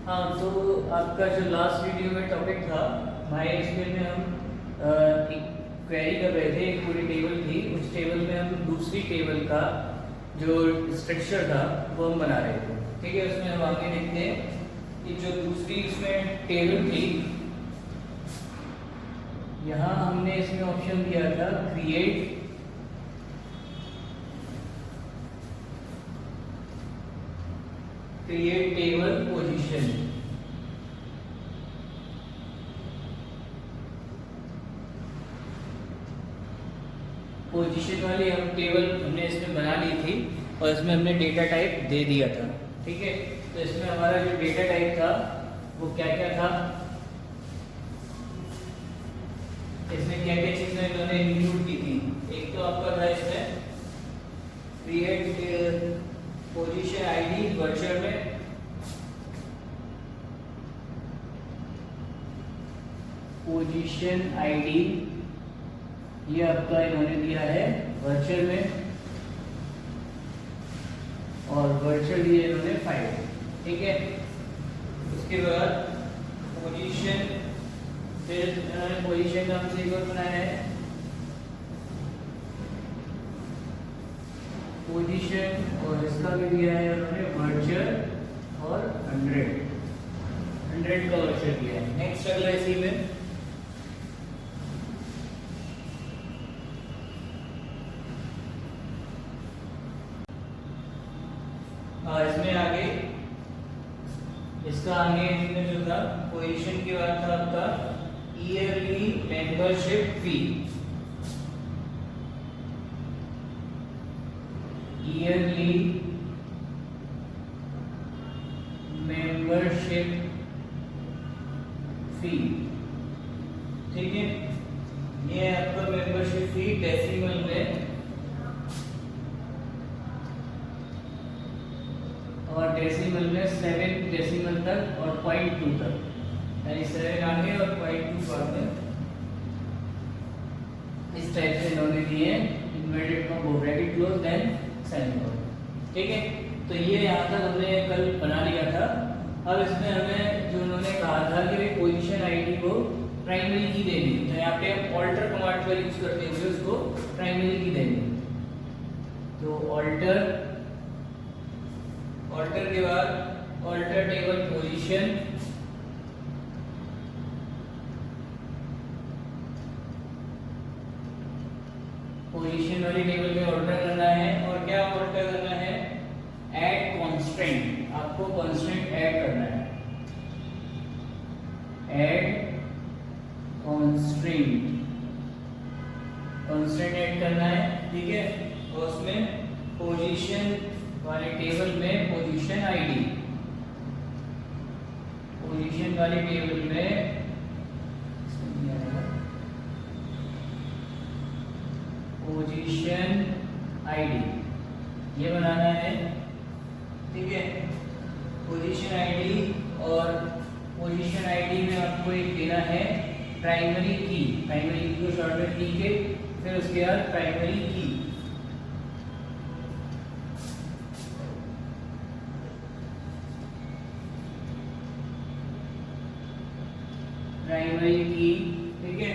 हाँ, तो आपका जो लास्ट वीडियो में टॉपिक था MySQL में हम एक क्वेरी कर रहे थे। एक पूरी टेबल थी, उस टेबल में हम दूसरी टेबल का जो स्ट्रक्चर था वो हम बना रहे थे। ठीक है, उसमें हम आगे देखते हैं कि जो दूसरी इसमें टेबल थी, यहाँ हमने इसमें ऑप्शन दिया था क्रिएट टेबल पोजीशन। पोजीशन वाली हम टेबल हमने इसमें बना ली थी और इसमें हमने डेटा टाइप दे दिया था। ठीक है, तो इसमें हमारा जो डेटा टाइप था वो क्या क्या था, इसमें क्या क्या चीजें इन्होंने इंक्लूड की थी। एक तो आपका था इसमें क्रिएट पोजीशन आईडी वर्चुअल में, पोजीशन आईडी ये आपका इन्होंने दिया है वर्चुअल में, और वर्चुअल ये इन्होंने फाइल। ठीक है, उसके बाद पोजीशन, फिर इन्होंने पोजीशन नाम से एक और बनाया है पोजीशन, और इसका भी दिया है उन्होंने वर्चुअल और 100 का वर्चुअल दिया है। नेक्स्ट अगला इसी में इसमें आगे इसका आगे इसमें जो था पोजीशन के बाद था आपका yearly membership fee. Yearly membership fee. ठीक है, ये आपका मेंबरशिप फी डेसिमल में, और डेसिमल में 7 डेसिमल तक और 0.2 तक, यानी 7 आगे और 0.2 बाद में। इस टाइप से इन्होंने दिए inverted comma bracket close then semicolon. ठीक है, तो ये यहाँ तक हमने कल बना लिया था। अब इसमें हमें जो उन्होंने कहा था कि पोजीशन आईडी को प्राइमरी की देनी, तो यहाँ पे हम ऑल्टर कमांड का यूज करते हुए उसको प्राइमरी की देंगे। तो ऑल्टर के बाद ऑल्टर टेबल पोजीशन, पोजीशन वाली टेबल में ऑल्टर करना है। और क्या ऑल्टर करना है, ऐड कांस्टेंट, आपको कांस्टेंट ऐड करना है, ऐड कांस्टेंट ऐड करना है। ठीक है, और उसमें पोजीशन वाली टेबल में पोजीशन आईडी, पोजीशन वाली टेबल में पोजीशन आईडी ये बनाना है। ठीक है, पोजीशन आईडी, और पोजीशन आईडी में आपको एक देना है प्राइमरी की, प्राइमरी की को शॉर्टकट की के, फिर उसके बाद प्राइमरी की। प्राइमरी की। ठीक है,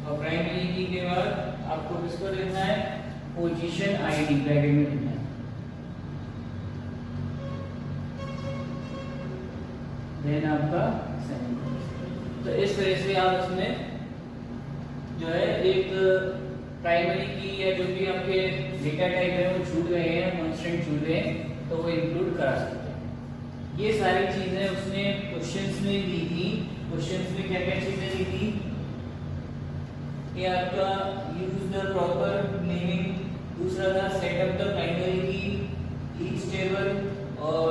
और प्राइमरी की के बाद आपको किसको देना है, पोजीशन आईडी ब्रैकेट में देना है, देन आपका सेमीकोलन। तो इस तरह से आप इसमें जो है एक प्राइमरी की या जो भी आपके डेटा टाइप है वो छूट गए हैं, कांस्टेंट छूट गए हैं, तो वो इंक्लूड करा सकते हैं। ये सारी चीजें उसने क्वेश्चंस में दी थी। क्वेश्चंस में क्या क्या चीजें दी थी कि आपका यूज द प्रॉपर नेमिंग, दूसरा था सेटअप द प्राइमरी की ईच टेबल, और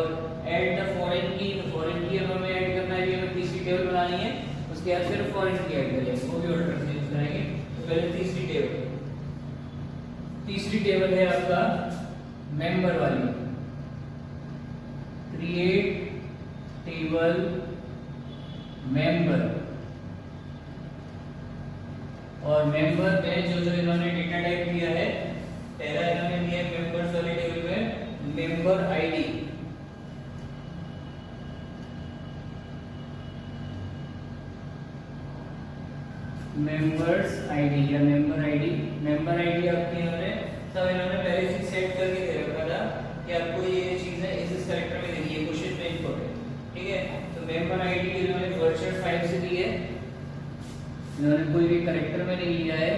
ऐड द फॉरेन की। तो फॉरेन की अब हमें ऐड करना है, हमें तीसरी टेबल बनानी है, उसके बाद फिर फॉरेन की ऐड करेंगे, वो भी ऑर्डर से यूज करेंगे। तो पहले तीसरी टेबल है आपका मेंबर वाली, क्रिएट टेबल मेंबर, और मेंबर में जो इन्होंने डेटा टाइप दिया है, पहला इन्होंने दिया मेंबर्स वाली टेबल में मेंबर आईडी, मेंबर्स आईडी या मेंबर आईडी। मेंबर आईडी आपकी इन्होंने पहले से सेट करके दे रखा था कि आपको ये चीजें इस कैरेक्टर में देनी है, क्वेश्चन में इंपॉर्टेंट। ठीक है, तो मेंबर आईडी इन्होंने वर्चुअल 5 से दी है, इन्होंने कोई भी कैरेक्टर में नहीं लिया है,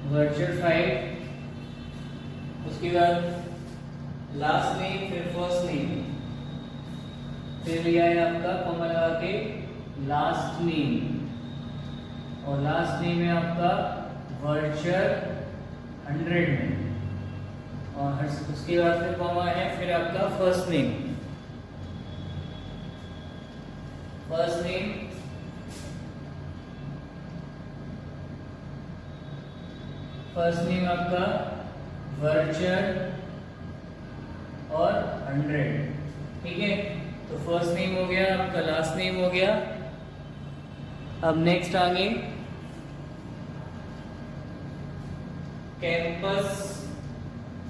वर्चुअल 5। उसके बाद लास्ट नेम, फिर फर्स्ट नेम, फिर लिया है आपका कॉमा लगा के लास्ट नेम, और लास्ट नेम है आपका वर्चुअल 100 में, और उसके बाद फिर कॉमा है, फिर आपका फर्स्ट नेम। फर्स्ट नेम आपका वर्चुअल और 100। ठीक है, तो फर्स्ट नेम हो गया आपका, लास्ट नेम हो गया। अब नेक्स्ट आगे कैंपस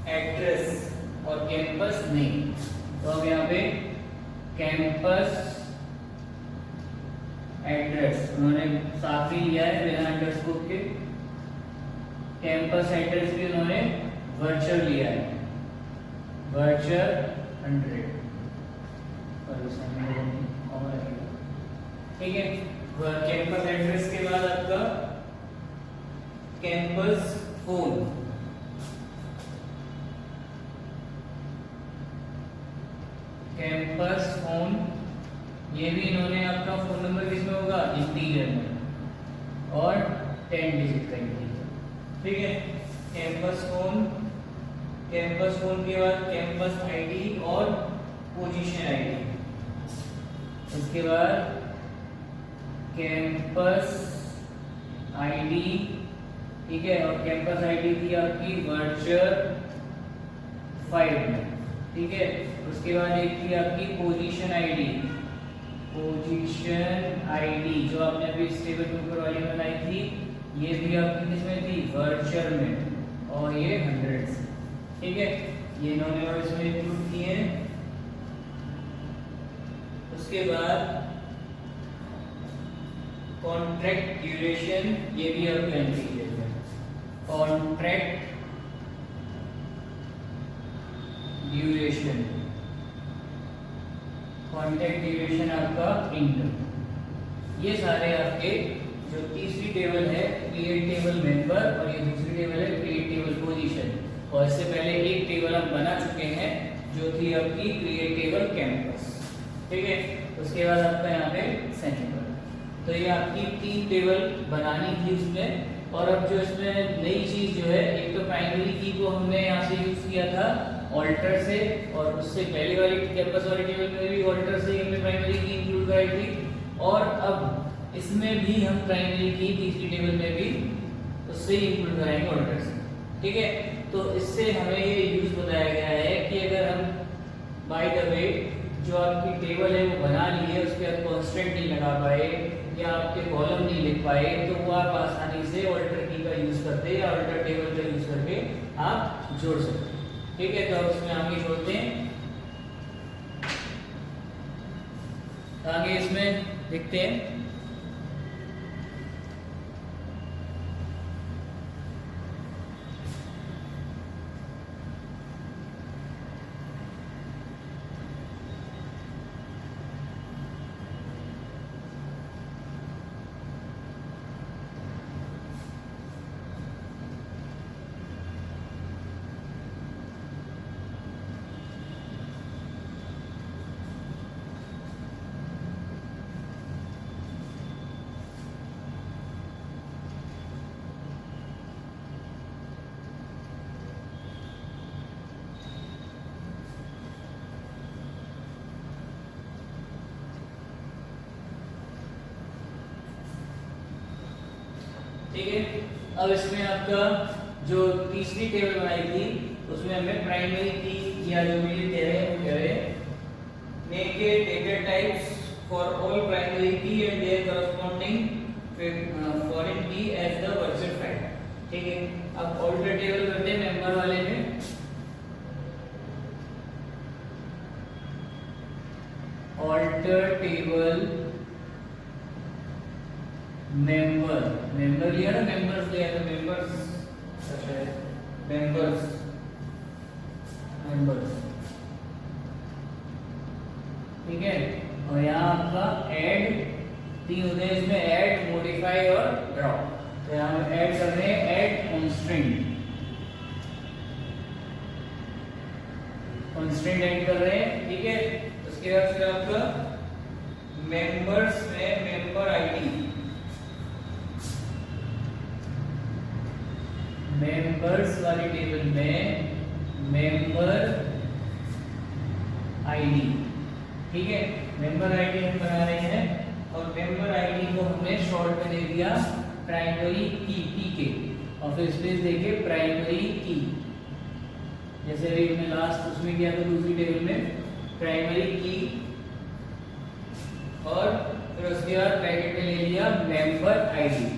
एड्रेस और कैंपस नेम। तो अब यहाँ पे कैंपस एड्रेस उन्होंने साथ ही लिया है बिना अंडरस्कोर के। कैंपस एड्रेस भी उन्होंने वर्चुअल लिया है, वर्चुअल 100। ठीक है, कैंपस एड्रेस के बाद आपका कैंपस फोन। कैंपस फोन ये भी इन्होंने आपका फोन नंबर किसमें होगा, इंटीजर में, और 10 डिजिट का इंटीजर। ठीक है, कैंपस फोन के बाद कैंपस आईडी और पोजीशन आईडी। इसके बाद कैंपस आईडी, ठीक है, और कैंपस आईडी थी आपकी वर्चुअल 5 में। ठीक है, उसके बाद एक थी आपकी पोजीशन आईडी। पोजीशन आईडी जो आपने अभी इस टेबल के ऊपर वाली बनाई थी, ये भी आपकी किसमें थी, वर्चुअल में, और ये 100 से। ठीक है, ये इन्होंने और इसमें इंक्लूड किए हैं। उसके बाद कॉन्ट्रैक्ट ड्यूरेशन, ये भी आपका इंटीजर है। कॉन्ट्रैक्ट ड्यूरेशन, कॉन्ट्रैक्ट ड्यूरेशन आपका इंट। ये सारे आपके जो तीसरी टेबल है क्रिएट टेबल मेंबर, और ये दूसरी टेबल है क्रिएट टेबल पोजीशन, और इससे पहले एक टेबल हम बना चुके हैं जो थी आपकी क्रिएट टेबल कैंपस। ठीक है, उसके बाद आपका यहाँ पे सेंटर। तो ये आपकी 3 टेबल बनानी थी उसमें। और अब जो इसमें नई चीज जो है, एक तो प्राइमरी की को हमने यहाँ से यूज किया था ऑल्टर से, और उससे पहले वाली कैंपस वाली टेबल में भी ऑल्टर से हमने प्राइमरी की इंक्लूड कराई थी, और अब इसमें भी हम प्राइमरी की तीसरी टेबल में भी उससे इंक्लूड कराएंगे ऑल्टर से। ठीक है, तो इससे हमें ये यूज बताया गया है कि अगर हम बाय द वे जो आपकी टेबल है वो बना ली है, उसके बाद कॉन्स्टेंट नहीं लगा पाए या आपके कॉलम नहीं लिख पाए, तो वो आप आसानी से ऑल्टर की का यूज करते या ऑल्टर टेबल का यूज करके आप जोड़ सकते हैं। ठीक है, तो अब इसमें आगे जोड़ते हैं। आगे इसमें लिखते हैं ठीक है। अब इसमें आपका जो तीसरी टेबल बनाई थी उसमें हमें प्राइमरी की या जो भी दे रहे हैं वो कह रहे हैं make a data types for all primary की एंड देयर करस्पॉन्डिंग फॉरेन की एज द वर्चुअल फाइल। ठीक है, अब ऑल्टर टेबल करते हैं मेंबर वाले में। ऑल्टर टेबल मेंबर, मेंबर लिया ना, मेंबर्स लिया तो मेंबर्स, अच्छा है मेंबर्स, मेंबर्स, ठीक है। और यहाँ आपका ऐड, तीन होते हैं इसमें, ऐड, मॉडिफाई और ड्रॉप। तो यहाँ हम ऐड कर रहे हैं, ऐड कंस्ट्रेंट, कंस्ट्रेंट ऐड कर रहे हैं, ठीक है। उसके बाद फिर आपका मेंबर्स में मेंबर आईडी, मेंबर्स वाली टेबल में मेंबर आईडी, ठीक है। मेंबर आईडी हम बना रहे हैं और मेंबर आईडी को हमने शॉर्ट में दे दिया प्राइमरी की, पीके, और फिर स्पेस देके प्राइमरी की, जैसे अभी हमने लास्ट उसमें किया था दूसरी टेबल में, प्राइमरी की, और फिर उसके बाद ब्रैकेट में ले लिया member ID,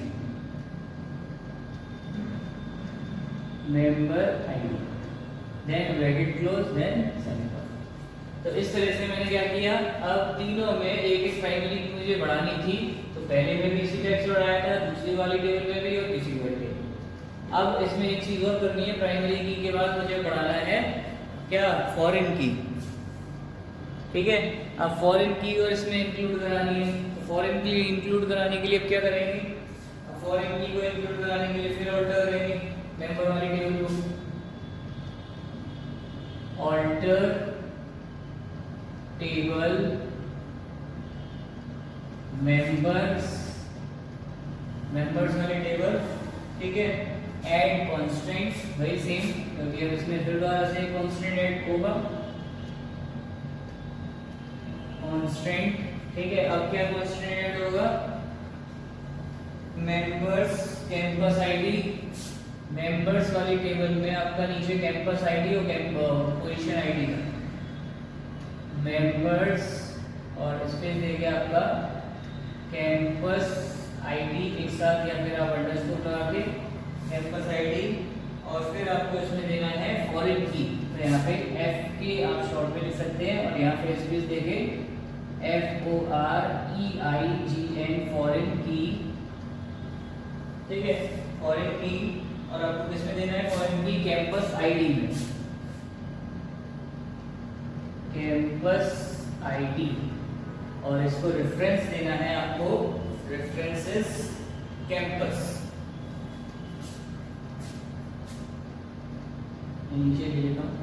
member ID, then bracket close, then semicolon. तो इस तरह से मैंने क्या किया, अब तीनों में एक एक प्राइमरी की मुझे बढ़ानी थी, तो पहले में भी इसी टाइप से बढ़ाया था, दूसरी वाली टेबल में भी और तीसरी वाली टेबल में। अब इसमें एक चीज और करनी है, प्राइमरी की के बाद मुझे बढ़ाना है क्या, फॉरेन की, ठीक है। अब फॉरेन की और इसमें इंक्लूड करानी है, तो फॉरेन की इंक्लूड कराने के लिए अब क्या करेंगे, अब फॉरेन की को इंक्लूड कराने के लिए फिर ऑल्टर करेंगे मेंबर वाली टेबल को, ऑल्टर टेबल मेंबर्स, मेंबर्स वाली टेबल, ठीक है। ऐड कांस्टेंट, वही सेम, क्योंकि अब इसमें फिर दोबारा से कांस्टेंट ऐड होगा, कांस्टेंट, ठीक है। अब क्या कांस्टेंट ऐड होगा, मेंबर्स कैंपस आईडी, मेंबर्स वाली टेबल में आपका नीचे कैंपस आईडी और पोजीशन आईडी है, मेंबर्स, और स्पेस देके आपका कैंपस आईडी एक साथ, या फिर आप अंडरस्कोर लगा के कैंपस आईडी, और फिर आपको इसमें देना है फॉरेन की, तो यहाँ पे एफ के आप शॉर्ट में लिख सकते हैं, और यहाँ पे स्पेस देके FOREIGN, फॉरेन की, ठीक है, फॉरेन की। और आपको किसमें देना है, फॉरेन की कैंपस आईडी में, कैंपस आईडी, और इसको रेफरेंस देना है आपको, रेफरेंसेस कैंपस, नीचे ले लेता हूं,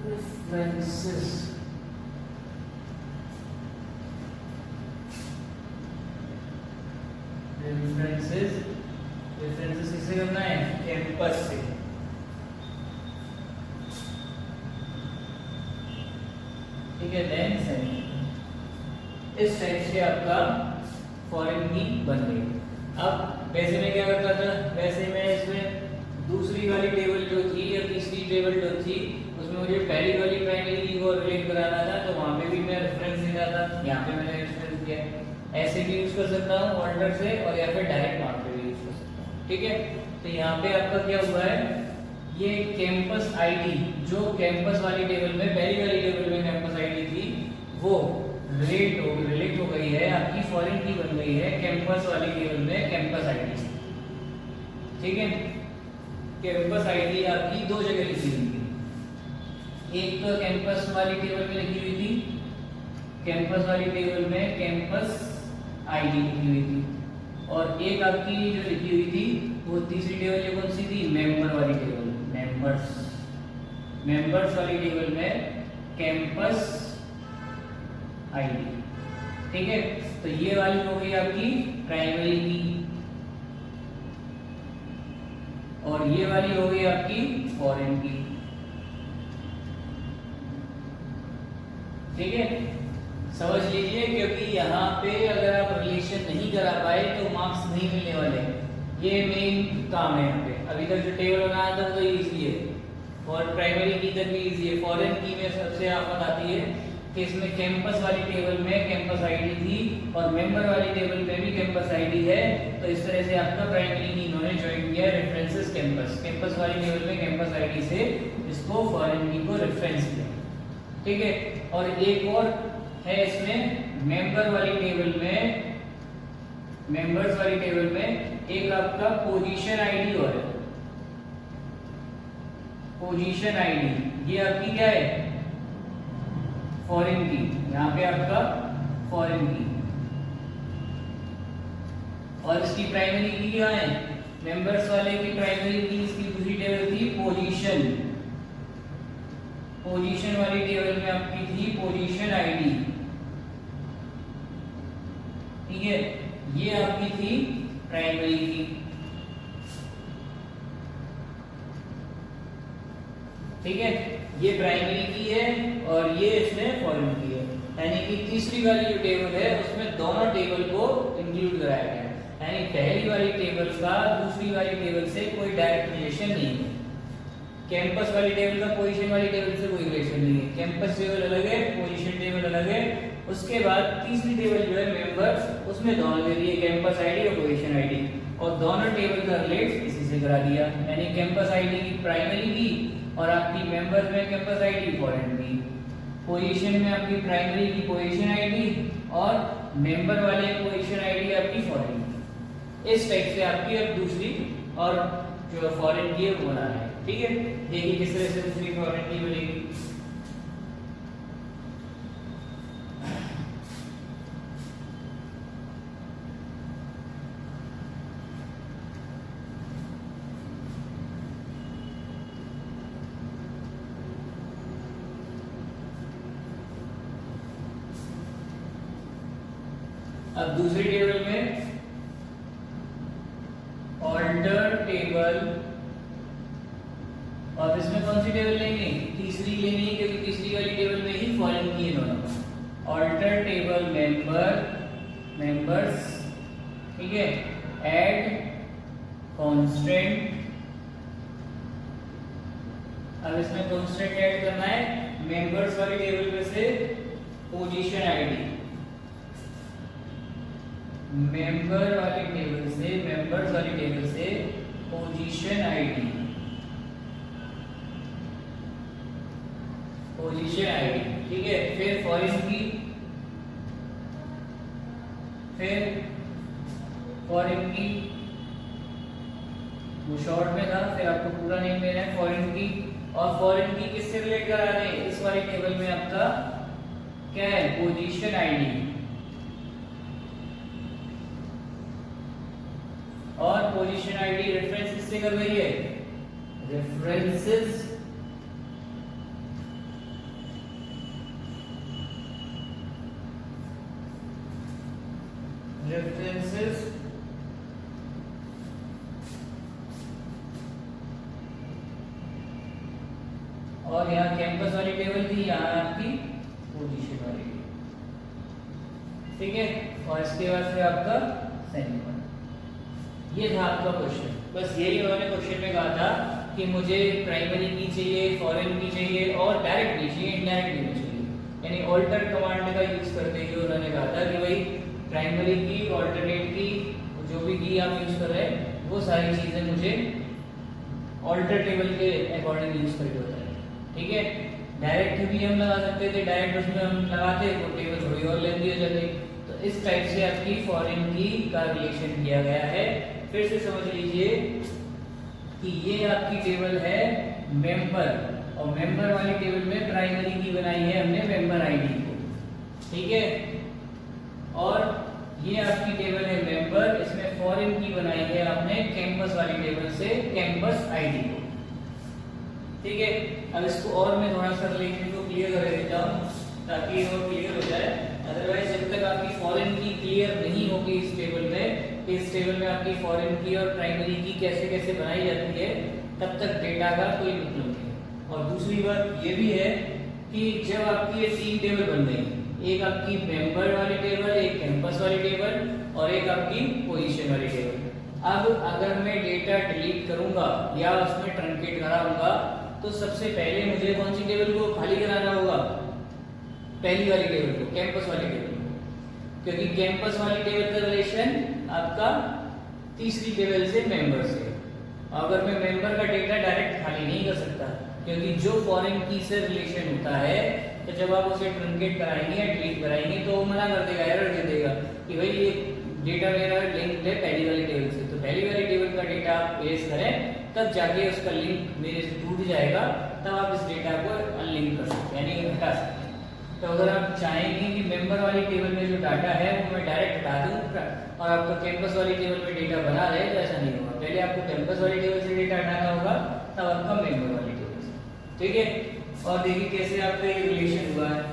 रेफरेंसेस, रेफरेंसेस, रेफरेंसेस किससे करना है, कैंपस से, ठीक है। देन सेमीकोलन, इस टाइप से आपका फॉरेन की बन गई। अब वैसे मैं क्या करता था, वैसे मैं इसमें दूसरी वाली टेबल जो थी या तीसरी टेबल जो थी, उसमें मुझे पहली वाली प्राइमरी की को रिलेट कराना था, तो वहां पे भी मैं रेफरेंस देता था, यहाँ पे मैंने रेफरेंस दिया, ऐसे भी यूज कर सकता हूँ ऑल्टर से, और या फिर डायरेक्ट वहां पे भी यूज कर सकता हूँ, ठीक है। तो यहाँ पे आपका क्या हुआ है, ये कैंपस आईडी जो कैंपस वाली टेबल में, पहली वाली टेबल में कैंपस आईडी थी, वो रिलेट हो गई है, आपकी फॉरेन की बन गई है कैंपस वाली टेबल में कैंपस आईडी से, ठीक है। कैंपस आईडी आपकी दो जगह लिखी हुई थी, एक तो कैंपस वाली टेबल में लिखी हुई थी, कैंपस वाली टेबल में कैंपस आईडी लिखी हुई थी, और एक आपकी जो लिखी हुई थी वो तीसरी टेबल कौन सी थी, मेंबर वाली टेबल, मेंबर्स, मेंबर्स वाली टेबल में कैंपस आईडी, ठीक है। तो ये वाली हो गई आपकी प्राइमरी की, और ये वाली हो गई आपकी फॉरेन की, ठीक है। समझ लीजिए, क्योंकि यहाँ पे अगर आप रिलेशन नहीं करा पाए तो मार्क्स नहीं मिलने वाले, ये मेन काम है यहाँ पे। अभी तक जो टेबल बनाया था वो इजी है, और प्राइमरी की तक भी इजी है, फॉरेन की में सबसे आफत आती है कि इसमें कैंपस वाली टेबल में कैंपस आईडी थी और मेंबर वाली टेबल में भी कैंपस आईडी है, तो इस तरह से आपका प्राइमरी की इन्होंने ज्वाइन किया रेफरेंसेस कैंपस, कैंपस वाली टेबल में कैंपस आईडी से इसको फॉरेन की को रेफरेंस किया, ठीक है। और एक और है इसमें मेंबर वाली टेबल में, मेंबर्स वाली टेबल में एक आपका पोजीशन आईडी और है, पोजीशन आईडी, ये आपकी क्या है फॉरेन की, यहाँ पे आपका फॉरेन की, और इसकी प्राइमरी की क्या है, मेंबर्स वाले की प्राइमरी की इसकी दूसरी टेबल थी पोजीशन, पोजीशन वाली टेबल में आपकी थी पोजीशन आईडी, ठीक है, ये आपकी थी प्राइमरी की, ठीक है, ये प्राइमरी की है और ये इसमें फॉरेन की है, यानी कि तीसरी वाली जो टेबल है उसमें दोनों टेबल को इंक्लूड कराया गया है, यानी पहली वाली टेबल का दूसरी वाली टेबल से कोई डायरेक्ट रिलेशन नहीं है, कैंपस वाली टेबल का पोजीशन वाली टेबल से कोई रिलेशन नहीं है, कैंपस टेबल अलग है, पोजीशन टेबल अलग है। उसके बाद तीसरी टेबल जो है मेंबर्स, उसमें दोनों दे दिए कैंपस आईडी और पोजीशन आईडी, और दोनों टेबल का रिलेट इसी से करा दिया, यानी कैंपस आईडी की प्राइमरी की और आपकी मेंबर्स में कैंपस आईडी फॉरेन की, पोजीशन में आपकी प्राइमरी की पोजीशन आईडी और मेंबर वाले पोजीशन आईडी आपकी फॉरेन की। इस टाइप से आपकी अब दूसरी और जो फॉरेन की है वो बना है, ठीक है। देखिए किस तरह से दूसरी फॉरेन की बनेगी। अब दूसरी टेबल में ऑल्टर टेबल, और इसमें कौन सी टेबल लेंगे, तीसरी लेनी है क्योंकि तीसरी वाली टेबल में ही फॉरेन की है दोनों, ऑल्टर टेबल मेंबर, मेंबर्स, ठीक है, ऐड कांस्टेंट, अब इसमें कांस्टेंट ऐड करना है मेंबर्स वाली टेबल में से पोजीशन आईडी, मेंबर वाली टेबल से, मेंबर्स वाली टेबल से पोजीशन आईडी, पोजीशन आईडी, ठीक है। फिर फॉरेन की, फिर फॉरेन की, वो शॉर्ट में था, फिर आपको पूरा नेम लेना है फॉरेन की, और फॉरेन की किससे रिलेट करा रहे हैं, इस वाली टेबल में आपका क्या है पोजीशन आईडी, और पोजीशन आईडी रेफरेंस किससे कर रही है, रेफरेंसेस, रेफरेंसेस, और यहाँ कैंपस वाली टेबल थी, यहाँ आपकी पोजीशन वाली, ठीक है। और इसके बाद फिर आपका सेमीकोलन। ये था आपका क्वेश्चन, बस यही उन्होंने क्वेश्चन में कहा था कि मुझे प्राइमरी की चाहिए, फॉरेन की चाहिए और डायरेक्ट नहीं चाहिए, इनडायरेक्ट नहीं चाहिए, यानी ऑल्टर कमांड का यूज करते हुए उन्होंने कहा था कि भाई प्राइमरी की, ऑल्टरनेट की, जो भी की आप यूज कर रहे हैं वो सारी चीजें मुझे ऑल्टर टेबल के अकॉर्डिंग यूज करके होता है, ठीक है। डायरेक्ट भी हम लगा सकते थे, डायरेक्ट उसमें हम लगाते तो टेबल थोड़ी और लेंदी हो जाती, तो इस टाइप से आपकी फॉरेन की का रिलेशन किया गया है। फिर से समझ लीजिए कि ये आपकी टेबल है मेंबर, और मेंबर वाली टेबल में प्राइमरी की बनाई है हमने मेंबर आईडी को, ठीक है, और ये आपकी टेबल है मेंबर, इसमें फॉरेन की बनाई है आपने कैंपस वाली टेबल से कैंपस आईडी को, ठीक है। अब इसको और मैं थोड़ा सा रिलेशन को क्लियर कर देता हूँ ताकि ये और क्लियर हो जाए, अदरवाइज जब तक आपकी फॉरेन की क्लियर नहीं होगी इस टेबल में, इस टेबल में आपकी फॉरेन की और प्राइमरी की कैसे कैसे बनाई जाती है, तब तक डेटा का कोई मतलब नहीं। और दूसरी बात ये भी है कि जब आपकी ये तीन टेबल बन गई, एक आपकी मेंबर वाली टेबल, एक कैंपस वाली टेबल और एक आपकी पोजीशन वाली टेबल, अब अगर मैं डेटा डिलीट करूंगा या उसमें ट्रंकेट कराऊंगा तो सबसे पहले मुझे कौन सी टेबल को खाली कराना होगा, पहली वाली टेबल को, कैंपस वाली टेबल को, क्योंकि कैंपस वाली टेबल का रिलेशन आपका तीसरी टेबल से मेंबर से। अगर मैं मेंबर का डेटा डायरेक्ट खाली नहीं कर सकता, क्योंकि जो फॉरेन की से रिलेशन होता है तो जब आप उसे ट्रंकेट कराएंगे या डिलीट कराएंगे तो वो मना कर देगा, एरर दे देगा कि भाई ये डेटा मेरा लिंक है पहली वाली टेबल से। तो पहली वाली टेबल का डेटा आप पेश करें तब जाके उसका लिंक मेरे से टूट जाएगा, तब आप इस डेटा को अनलिंक कर सकते हैं, यानी हटा सकते हैं। तो अगर आप चाहेंगे कि मेंबर वाली टेबल में जो डाटा है वो मैं डायरेक्ट हटा दूं और आपको कैंपस वाली टेबल में डेटा बना रहे, तो ऐसा नहीं होगा। पहले आपको कैंपस वाली टेबल से डेटा हटाना होगा, तब आपका मेंबर वाली टेबल से। ठीक है, और देखिए कैसे आपका ये रिलेशन हुआ है।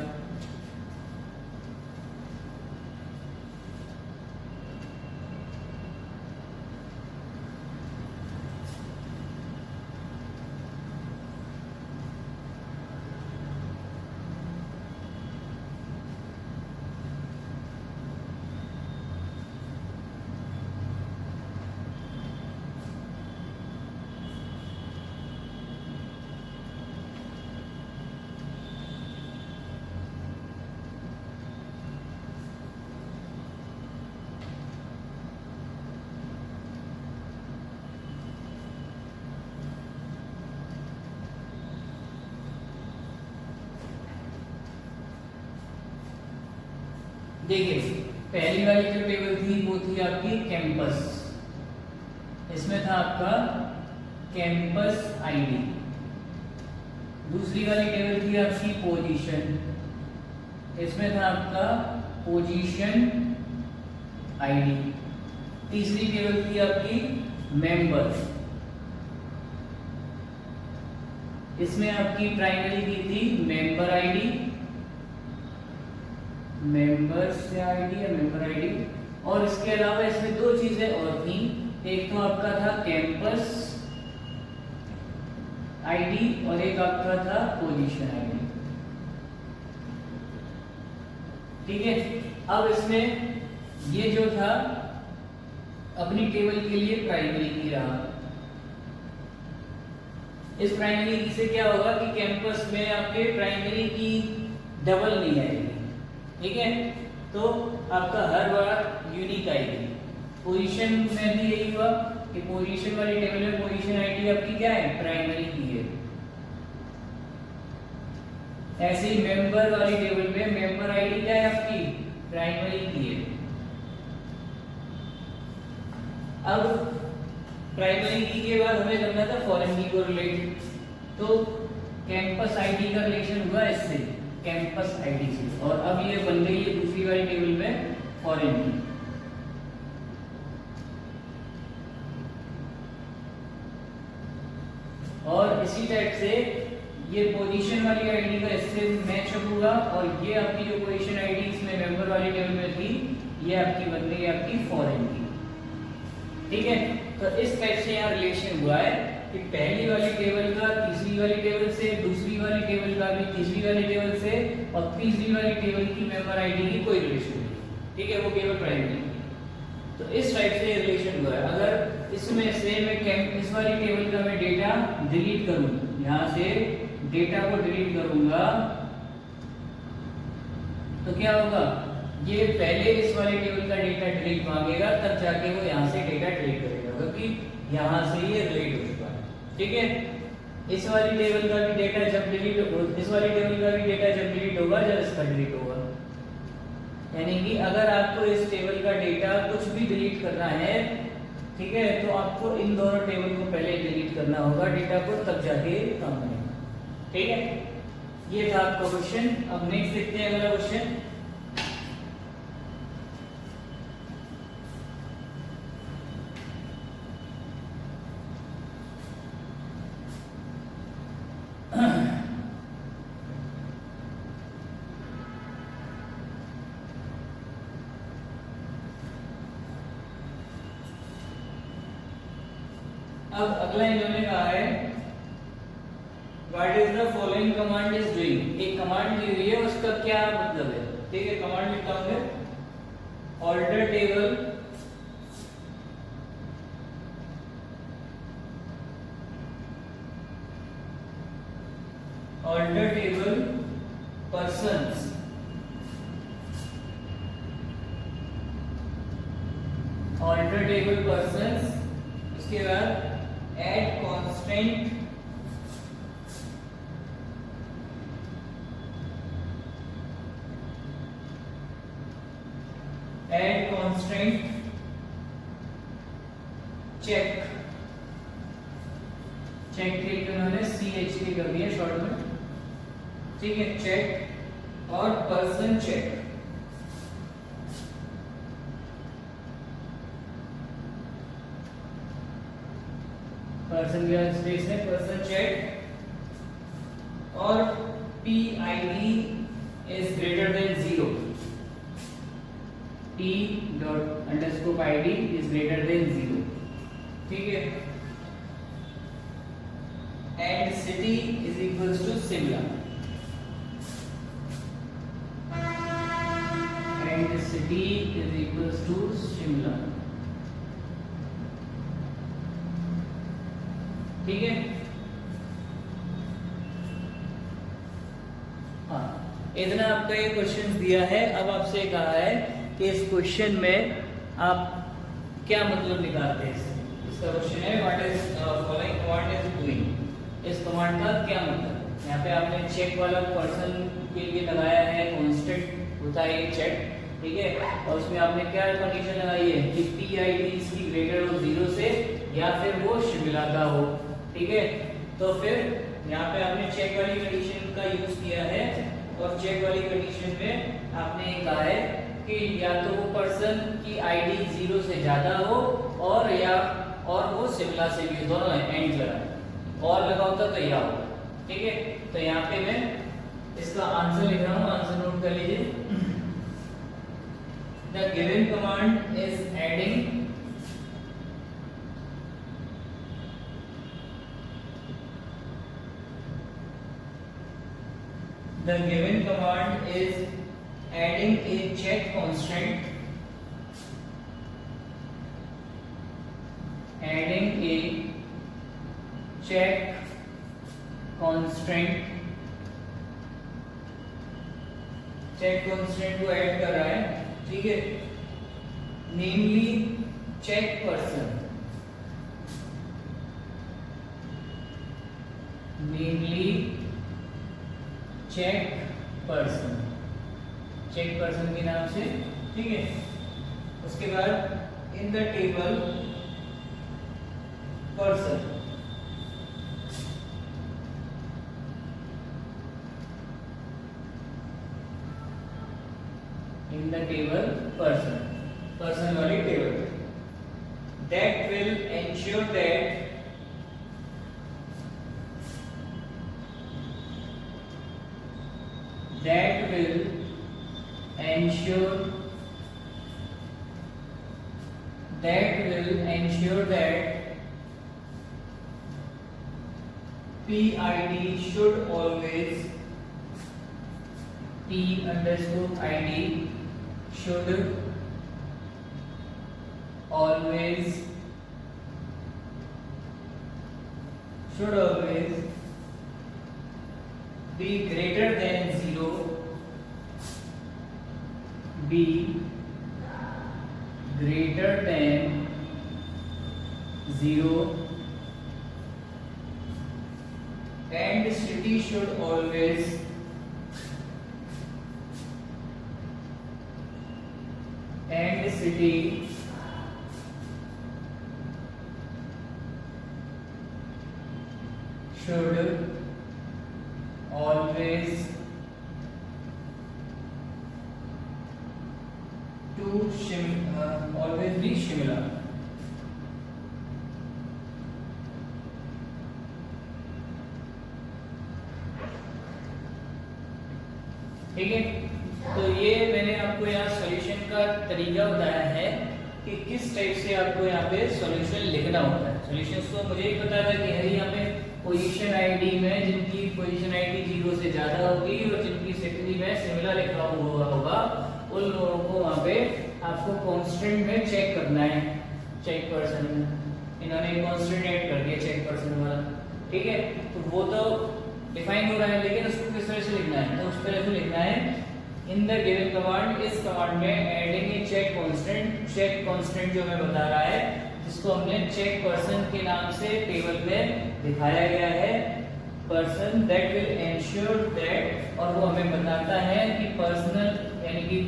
देखिए पहली वाली जो टेबल थी वो थी आपकी कैंपस, इसमें था आपका कैंपस आईडी। दूसरी वाली टेबल थी आपकी पोजीशन, इसमें था आपका पोजीशन आईडी। तीसरी टेबल थी आपकी मेंबर, इसमें आपकी प्राइमरी की थी मेंबर आईडी, मेंबर्स आईडी या मेंबर आईडी, और इसके अलावा इसमें दो चीजें और थी। एक तो आपका था कैंपस आईडी और एक आपका था पोजीशन आईडी। ठीक है, अब इसमें ये जो था अपनी टेबल के लिए प्राइमरी की रहा। इस प्राइमरी की से क्या होगा कि कैंपस में आपके प्राइमरी की डबल नहीं आएगी। ठीक है, तो आपका हर बार यूनिक आएगी। पोजीशन में भी यही हुआ कि पोजीशन वाली टेबल में पोजीशन आईडी आपकी क्या है, प्राइमरी की है। ऐसे ही मेंबर वाली टेबल में मेंबर आईडी क्या है आपकी, प्राइमरी की है। अब प्राइमरी की के बाद हमें करना था फॉरेन की को रिलेट, तो कैंपस आईडी का रिलेशन हुआ इससे, कैंपस आईडी से, और अब ये बन गई है दूसरी वाली टेबल में फॉरेन की। और इसी टाइप से ये पोजीशन वाली आईडी का इससे मैचअप हुआ, और ये आपकी जो पोजीशन आईडी इसमें मेंबर वाली टेबल में थी, ये आपकी बन गई आपकी फॉरेन की। ठीक है, तो इस टाइप से यहाँ रिलेशन हुआ है कि पहली वाली टेबल का तीसरी वाली टेबल से, दूसरी वाली टेबल का भी तीसरी वाली टेबल से, और तीसरी वाली टेबल की मेंबर आईडी की कोई रिलेशन नहीं। ठीक है, वो केवल प्राइमरी। तो इस टाइप से रिलेशन हुआ है। अगर इसमें से मैं इस वाली टेबल का मैं डेटा डिलीट करूं, यहां से डेटा को डिलीट करूंगा, तो क्या होगा, ये पहले इस वाली टेबल का डेटा डिलीट मांगेगा, तब जाके वो यहाँ से डेटा डिलीट करेगा, क्योंकि यहाँ से ये रिलेट हो चुका है। ठीक है, इस वाली टेबल का भी डेटा जब डिलीट हो, इस वाली टेबल का भी डेटा जब डिलीट होगा जब इसका डिलीट होगा। यानी कि अगर आपको इस टेबल का डेटा कुछ भी डिलीट करना है, ठीक है, तो आपको इन दोनों टेबल को पहले डिलीट करना होगा डेटा को, तब जाके काम बनेगा। ठीक है, ये था आपका क्वेश्चन। अब नेक्स्ट देखते हैं अगला क्वेश्चन। अब अगला इन्होंने कहा है what is the following command is doing. एक कमांड दी हुई है, उसका क्या मतलब है। ठीक है, कमांड लिखता हूं मैं, ऑल्टर टेबल पर्सन्स पर्सन्स, उसके बाद add constant, add constant check, check के लिए उन्होंने CHK कर दिया शॉर्ट में, ठीक है, चेक और पर्सन चेक, पर्सन का स्पेस है पर्सन चेक, और PID is greater than 0, P._ID is greater than 0, ठीक है, and city is equals to Shimla, and city is equals to Shimla, ठीक है। हाँ, इतना आपका ये क्वेश्चन दिया है। अब आपसे कहा है कि इस क्वेश्चन में आप क्या मतलब निकालते हैं। इसका क्वेश्चन है what is following command is doing, इस कमांड का क्या मतलब। यहाँ पे आपने चेक वाला पर्सन के लिए लगाया है, कांस्टेंट होता है ये चेक, ठीक है, और उसमें आपने क्या कंडीशन लगाई है कि PID इसकी ग्रेटर हो 0 से या फिर वो शिमला का हो, ठीक है। तो फिर यहाँ पे आपने चेक वाली कंडीशन का यूज किया है, और चेक वाली कंडीशन में आपने कहा है कि या तो वो पर्सन की ID 0 से ज्यादा हो और वो शिमला से भी, दोनों एंड लगा और लगा होता तो यह हो, ठीक है। तो यहाँ पे मैं इसका आंसर लिख रहा हूँ, आंसर नोट कर लीजिए। The given command is adding The given command is adding a check constant, adding a check constant, check constant को ऐड कर रहा है, ठीक है, namely check person, namely check person, check person के नाम से, ठीक है। उसके बाद in the table person, in the table person, person वाली table, that will ensure that that will ensure that PID should always, P_ID should always be greater than 0, be greater than 0, and city should always always be Shimla, ठीक है। तो ये मैंने आपको यहाँ solution का तरीका बताया है कि किस टाइप से आपको यहाँ पे सॉल्यूशन लिखना होता है। सॉल्यूशंस तो मुझे ही पता था कि यहाँ पे पोजीशन आईडी में जिनकी पोजीशन आईडी 0 से ज्यादा होगी और जिनकी सिटी में शिमला लिखा हुआ होगा उन लोगों को वहाँ पे आपको कांस्टेंट में चेक करना है, चेक पर्सन में इन्होंने कांस्टेंट ऐड कर दिया चेक पर्सन वाला, ठीक है। तो वो तो डिफाइन हो रहा है, लेकिन उसको किस तरह से लिखना है, तो उस तरह से लिखना है इन द गिवन कमांड, इस कमांड में एडिंग ए चेक कांस्टेंट, चेक कांस्टेंट जो हमें बता रहा है जिसको हमने चेक पर्सन के नाम से टेबल में दिखाया गया है। Person that will ensure that, और वो हमें बताता है कि पर्सनल यानी कि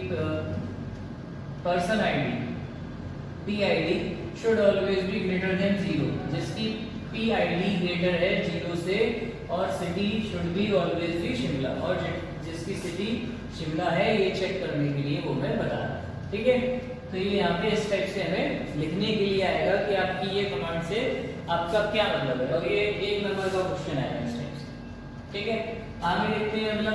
person ID PID should always be greater than 0, जिसकी PID ग्रेटर है 0 से, और city should be always be Shimla, और जिसकी सिटी शिमला है ये चेक करने के लिए वो मैं बता रहा हूं। ठीक है, तो ये यहाँ पे इस टाइप से हमें लिखने के लिए आएगा कि आपकी ये कमांड से आपका क्या मतलब है, और ये 1 नंबर का क्वेश्चन आएगा इस टाइप से। ठीक है, आगे देखते हैं अगला।